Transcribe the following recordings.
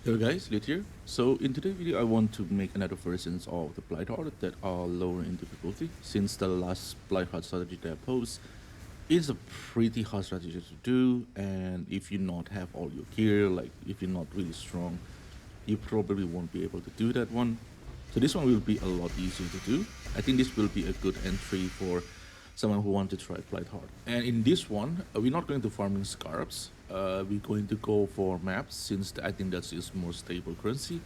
Hello guys, Lit here. So in today's video I want to make another versions of the Blightheart that are lower in difficulty. Since the last Blightheart strategy that I posed is a pretty hard strategy to do, and if you not have all your gear, like if you're not really strong, you probably won't be able to do that one. So this one will be a lot easier to do. I think this will be a good entry for someone who wants to try Blightheart. And in this one, we're not going to farming Scarabs. We're going to go for maps since I think that is more stable currency.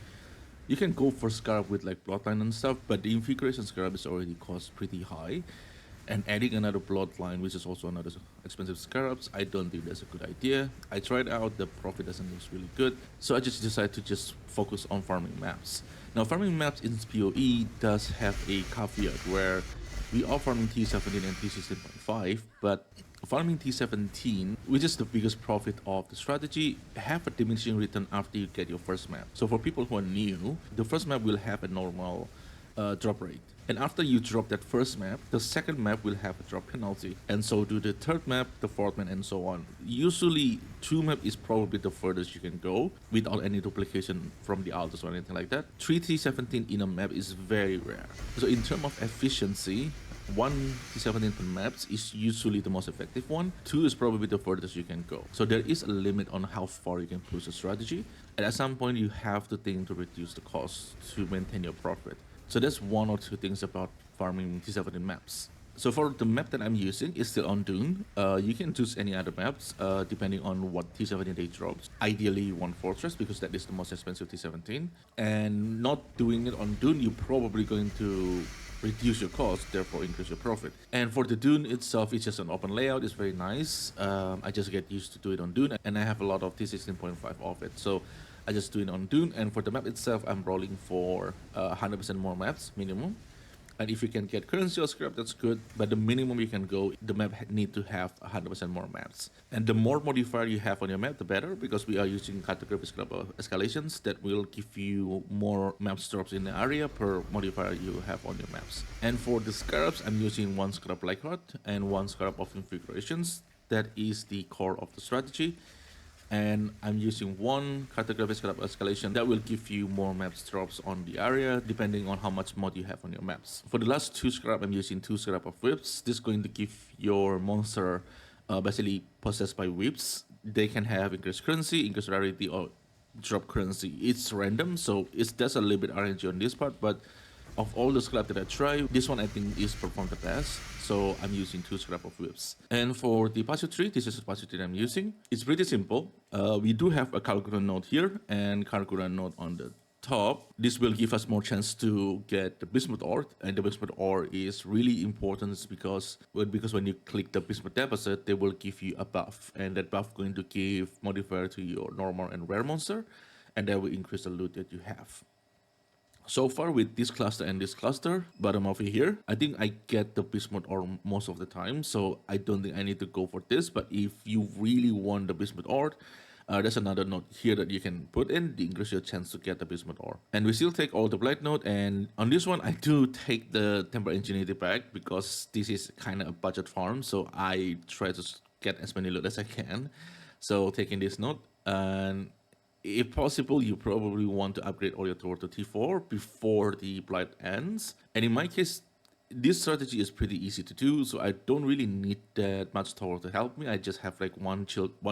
You can go for Scarab with like Bloodline and stuff, but the Invigoration Scarab is already cost pretty high. And adding another Bloodline, which is also another expensive Scarabs, I don't think that's a good idea. I tried out, the profit doesn't look really good, so I just decided to just focus on farming maps. Now farming maps in PoE does have a caveat where we are farming T17 and T16.5, but farming T17, which is the biggest profit of the strategy, have a diminishing return after you get your first map. So for people who are new, the first map will have a normal drop rate. And after you drop that first map, the second map will have a drop penalty. And so do the third map, the fourth map, and so on. Usually, 2 map is probably the furthest you can go without any duplication from the altars or anything like that. 3T17 in a map is very rare. So in terms of efficiency, 1 T17 per maps is usually the most effective one. 2 is probably the furthest you can go. So there is a limit on how far you can push the strategy. And at some point, you have to think to reduce the cost to maintain your profit. So that's 1 or 2 things about farming T17 maps. So for the map that I'm using is still on Dune. You can choose any other maps depending on what T17 they drops. Ideally one Fortress because that is the most expensive T17. And not doing it on Dune, you're probably going to reduce your cost, therefore increase your profit. And for the Dune itself, it's just an open layout. It's very nice. I just get used to do it on Dune, and I have a lot of T16.5 of it. So I just do it on Dune, and for the map itself, I'm rolling for 100% more maps minimum. And if you can get currency or scrap, that's good. But the minimum you can go, the map need to have 100% more maps. And the more modifier you have on your map, the better, because we are using cartographic scrap escalations that will give you more maps drops in the area per modifier you have on your maps. And for the Scarabs, I'm using 1 Scarab Blightheart and 1 Scarab of Invigorations. That is the core of the strategy. And I'm using 1 cartographic scrap escalation that will give you more maps drops on the area depending on how much mod you have on your maps. For the last 2 scrap, I'm using 2 scrap of whips. This is going to give your monster basically possessed by whips. They can have increased currency, increased rarity, or drop currency. It's random, so there's a little bit RNG on this part, but of all the scrap that I try, this one I think is performed the best. So I'm using 2 scrap of whips. And for the passive tree, this is the passive tree that I'm using. It's pretty simple. We do have a Kalgura node here and Kalgura node on the top. This will give us more chance to get the bismuth ore, and the bismuth ore is really important because when you click the bismuth deposit, they will give you a buff, and that buff going to give modifier to your normal and rare monster, and that will increase the loot that you have. So far with this cluster and this cluster, bottom over here, I think I get the bismuth ore most of the time, so I don't think I need to go for this. But if you really want the bismuth ore, there's another node here that you can put in to increase your chance to get the bismuth ore. And we still take all the blight node, and on this one I do take the temper ingenuity back because this is kind of a budget farm, so I try to get as many loot as I can. So taking this node, and if possible, you probably want to upgrade all your tower to T4 before the blight ends. And in my case, this strategy is pretty easy to do, so I don't really need that much tower to help me. I just have like one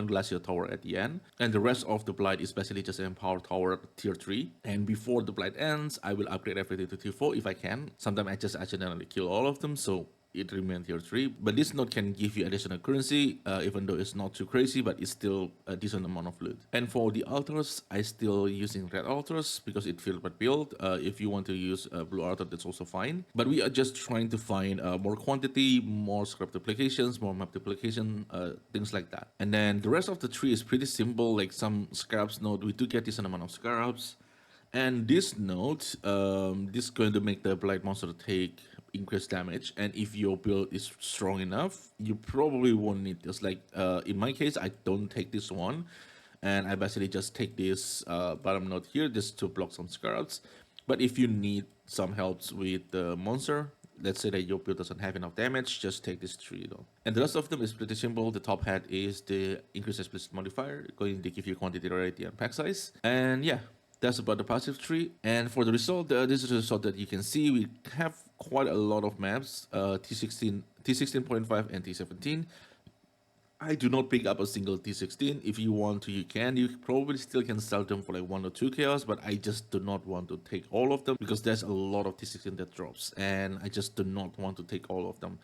glacier tower at the end, and the rest of the blight is basically just an empowered tower tier 3. And before the blight ends, I will upgrade everything to tier 4 if I can. Sometimes I just accidentally kill all of them, so it remains tier 3. But this node can give you additional currency, even though it's not too crazy, but it's still a decent amount of loot. And for the altars, I still using red altars because it feels but build. If you want to use blue altar, that's also fine. But we are just trying to find more quantity, more scrap duplications, more map duplication, things like that. And then the rest of the tree is pretty simple, like some scarabs node. We do get decent amount of scarabs. And this node, this is going to make the blight monster take increased damage. And if your build is strong enough, you probably won't need this. Like in my case, I don't take this one, and I basically just take this bottom node here just to block some scarabs. But if you need some helps with the monster, let's say that your build doesn't have enough damage, just take this tree though. And the rest of them is pretty simple. The top hat is the increased explicit modifier, going to give you quantity, rarity, and pack size. And yeah, That's about the passive tree. And for the result, this is the result that you can see. We have quite a lot of maps, T16, T16.5 and T17. I do not pick up a single T16. If you want to, you can. You probably still can sell them for like 1 or 2 chaos, but I just do not want to take all of them because there's a lot of T16 that drops, and I just do not want to take all of them.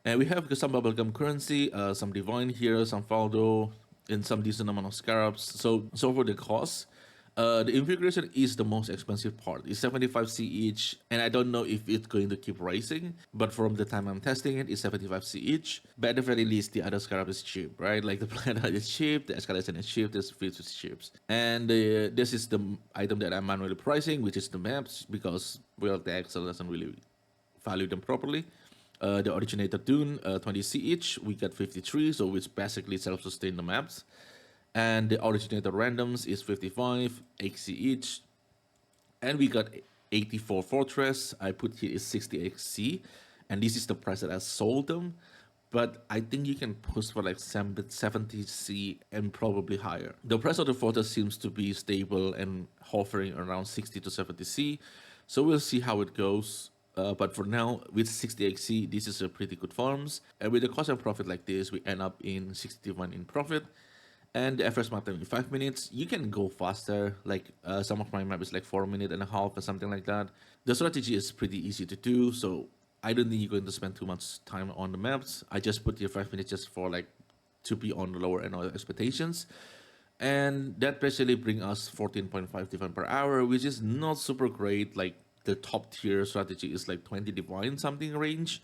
And we have some bubblegum currency, some divine here, some faldo, and some decent amount of scarabs. So for the cost, the invigoration is the most expensive part. It's 75C each, and I don't know if it's going to keep rising, but from the time I'm testing it, it's 75C each. But at the very least, the other scarab is cheap, right? Like the planet is cheap, the escalation is cheap, the feats is cheap. And this is the item that I'm manually pricing, which is the maps, because, well, the Excel doesn't really value them properly. The originator Dune, 20C each, we got 53, so it's basically self-sustain the maps. And the originator randoms is 55, 8C each. And we got 84 Fortress, I put here is 60XC, and this is the price that I sold them. But I think you can push for like 70C and probably higher. The price of the Fortress seems to be stable and hovering around 60 to 70C, so we'll see how it goes. But for now, with 60XC, this is a pretty good farms. And with the cost and profit like this, we end up in 61 in profit. And the average map time in 5 minutes. You can go faster, like some of my map is like 4.5 minutes or something like that. The strategy is pretty easy to do, so I don't think you're going to spend too much time on the maps. I just put here 5 minutes just for like to be on the lower end of expectations. And that basically bring us 14.5 divine per hour, which is not super great. Like the top tier strategy is like 20 divine something range,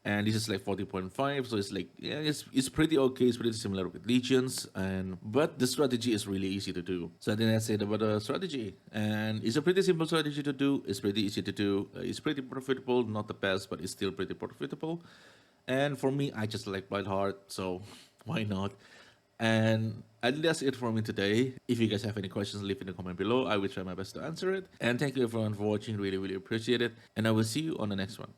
and this is like 40.5, so it's like, yeah, it's pretty okay. It's pretty similar with legions, and but the strategy is really easy to do. So I think that's it about the strategy, and it's a pretty simple strategy to do. It's pretty easy to do. It's pretty profitable, not the best, but it's still pretty profitable. And for me, I just like Blightheart, so why not? And I think that's it for me today. If you guys have any questions, leave in the comment below. I will try my best to answer it. And thank you everyone for watching. Really, really appreciate it. And I will see you on the next one.